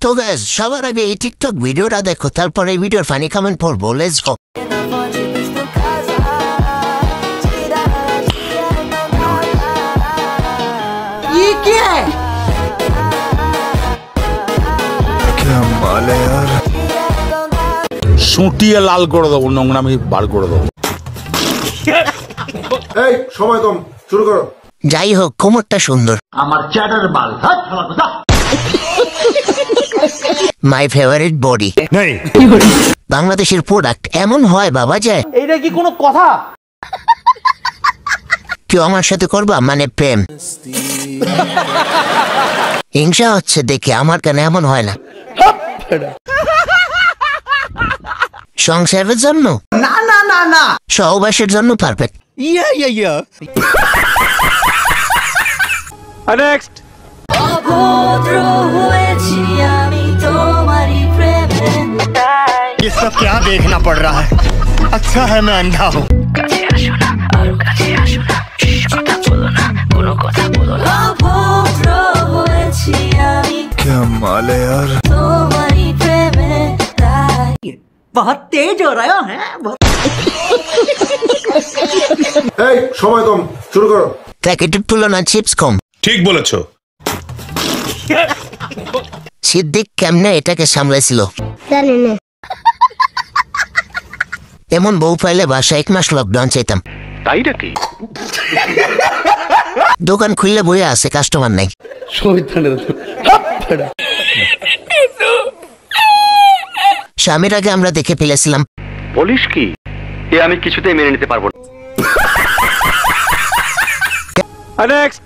তো গাইস সবার আগে এই টিকটক ভিডিওটা দেখো, তারপরে এই ভিডিওর ফানি কমেন্ট পড়বো। Let's go. ये क्या है? क्या माल है यार। সুটিয়ে লাল করে দেবো, নোংরামি বার করে দেবো। এই সময় কম, শুরু করো। যাই হোক, কোমরটা সুন্দর। আমার চ্যাটার বাল হাত ফালা কথা। My favourite body. বাংলাদেশের প্রোডাক্ট এমন হয় বাবা যায়। এইটা কি কোনো কথা? কেউ আমার সাথে করবা মানে প্রেম? হিংসা হচ্ছে দেখে, আমার কেন এমন হয় না? সংসারের জন্য না না না না, সহবাসের জন্য পারফেক্ট। নেক্সট। ये सब क्या देखना पड़ रहा है? अच्छा है मैं अंधा हूँ। क्या माल है यार। बहुत तेज हो रहा है बहुत। এই সময় কম, শুরু করো। প্যাকেটের তুলনায় চিপস কম। ঠিক বলেছো। সিদ্দিক কেমনে এটাকে সামলাইছিল জানি না। এমন বউ পাইলে বাসা 1 মাস লকডাউন চাইতাম। তাই নাকি? দোকান খুললে বইয়ে আছে, কাস্টমার নাই। স্বামীর আগে আমরা দেখে ফেলেছিলাম। বলিস কি? এ আমি কিছুতেই মেনে নিতে পারবো না। Next.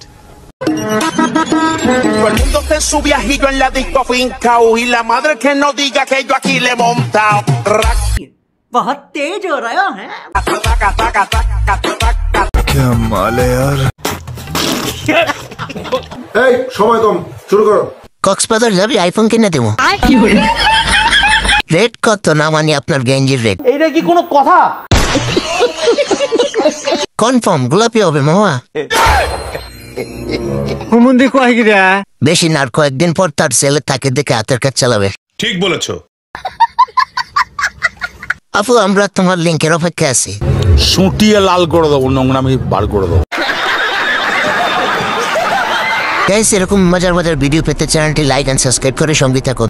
Todo el mundo está en su viajillo en la disco fincao y la madre que no diga que yo aquí le he montao. बहुत तेज हो रहा है। क्या माल है यार। এই সময় কম, শুরু করো। কক্সবাজার যাবি, আইফোন কিনে দেবো। রেট কত না মানে আপনার গেঞ্জির রেট? এইটা কি কোনো কথা? কনফার্ম গোলাপি হবে মামা। বেশি না, আর কয়েকদিন পর তার ছেলে তাকে দেখে হাতের কাজ চালাবে। ঠিক বলেছো। আপু আমরা তোমার লিঙ্কের অপেক্ষা আছি। সুটিয়ে লাল করে দেবো, নোংরামি বার করে দেবো। গাইস এরকম মজার মজার ভিডিও পেতে চ্যানেলটি লাইক এন্ড সাবস্ক্রাইব করে সঙ্গে থাকুন।